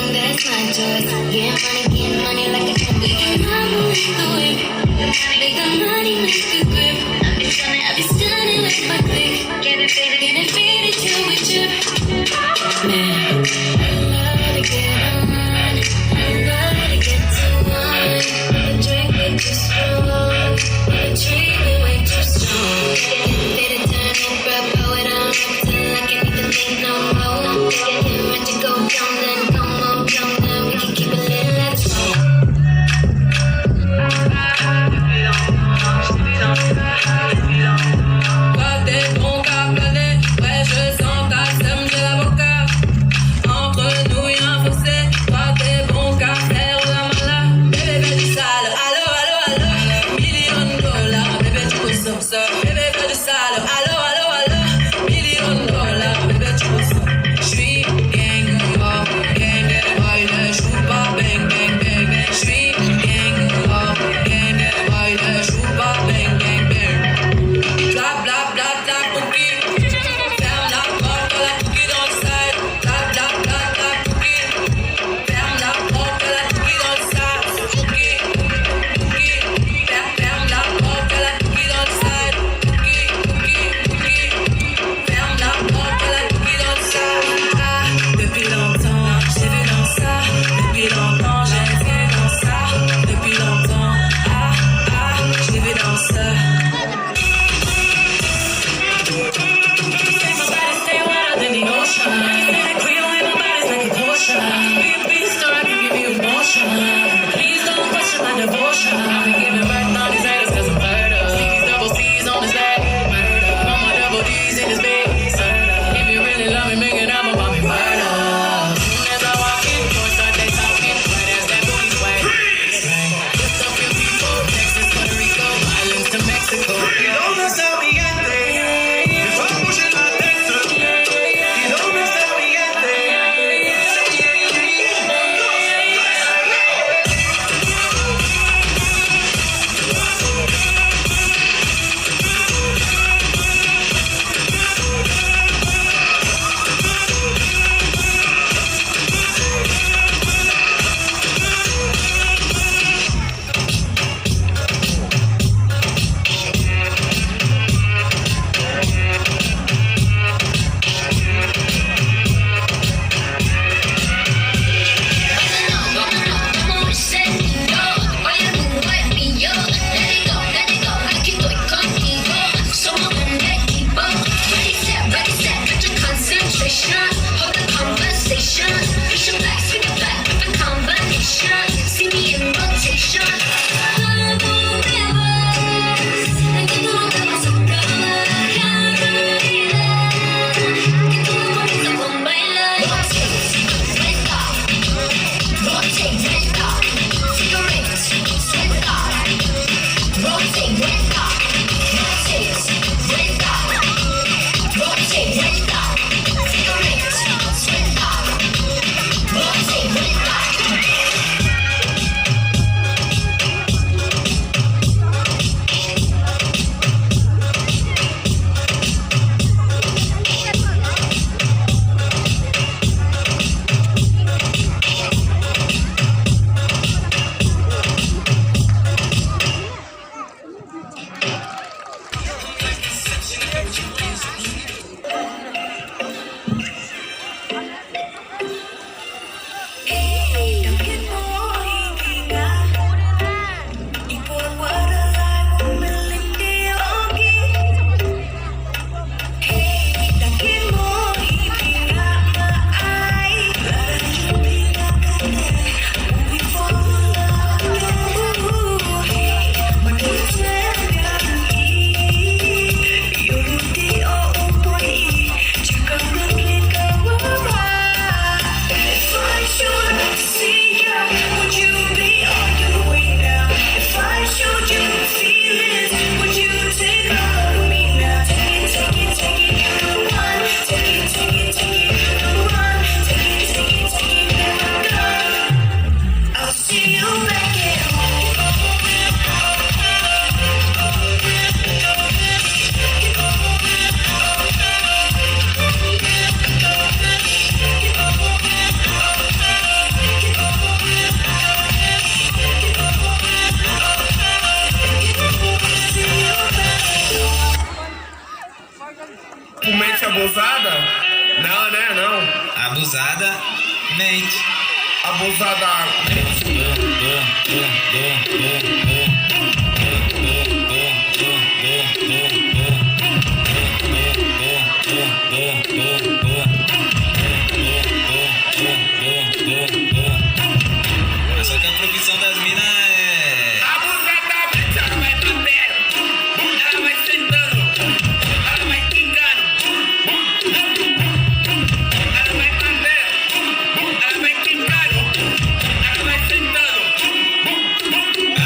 long, that's my choice. Get money like a trumpet. I'm with the whip. Make the money, make the grip. I be stunning with my click. Get it faded till we chip. Man, I love to get on. I love to get to one. The drink way too strong. The drink way too strong. Faded turn and grab power down till I can't even think no more. Get ready to go down, then come on, we can keep it lit, let's go. Côté bon cap, ouais je sens ta sème, j'ai l'avocat. Entre nous y'a un fossé, côté bon cap, faire la mala. Bébé fais du sale, allo, $1 million. Bébé tu peux ça, bébé fais du sale, allo, $1 million. Bébé tu peux ça. J'suis gang, oh, gang, boy, ne joue pas, bang, bang, bang, bang. J'suis gang, oh, gang, boy, ne joue pas, bang, bang, bang. Bla bla bla bla cookie. Ferme la porte, la cookie dans le side. Bla bla bla bla cookie. Ferme la porte, la cookie dans le side. Cookie, cookie. Ferme la porte, la cookie dans le side. Cookie, cookie, cookie. Ferme la porte, la cookie dans le side. Ah, depuis longtemps, j'ai vu dans ça. Depuis longtemps, j'ai vu dans ça. Depuis longtemps, ah, j'ai vu dans ça. Stay wetter than the ocean. Creole in my body's like a potion. Be a beast or I can give you emotion. Please don't question my devotion. I've been giving birth on these haters cause I'm murder. See these double C's on his leg. Murder. On my double D's in his big. If you really love me, make it up about me murder. Soon as I walk in, doors start they talking. Right as that booty sway. Lift up your people. Texas, Puerto Rico, islands to Mexico. ¿Y dónde está mi gente? Que vamos en la testa. ¿Y dónde está mi gente? abusivamente abusadamente. Só que a profissão das minas é. Abusadamente ela vai batendo, ela vai sentando, ela vai quicando, ela vai batendo, ela vai quicando, ela vai sentando.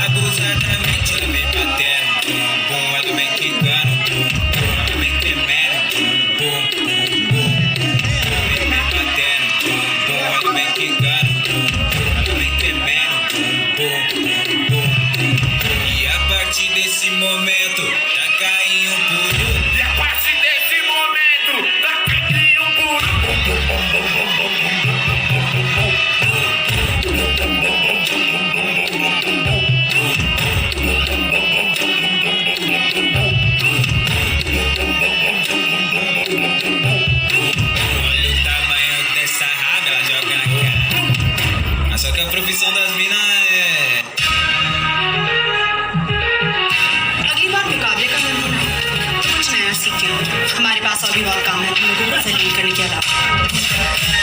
Abusadamente ela vem batendo, bum, bum, ela vem quicando, bum, bum, ela vem tremendo, bum, bum, bum, bum, ela vem batendo, bum, bum, ela vem quicando, bum, bum, ela vem tremendo, bum, bum, bum, bum, bum. E a partir desse momento, taca em um puro. E a partir desse momento, tá caminho puro. Olha o tamanho dessa raba, ela joga na cara. Mas só que a profissão das minas é. अगली बार मुकाबले का मन होना तो कुछ नया सीखें हमारे पास और भी बहुत काम है लोगों को जलील करने के अलावा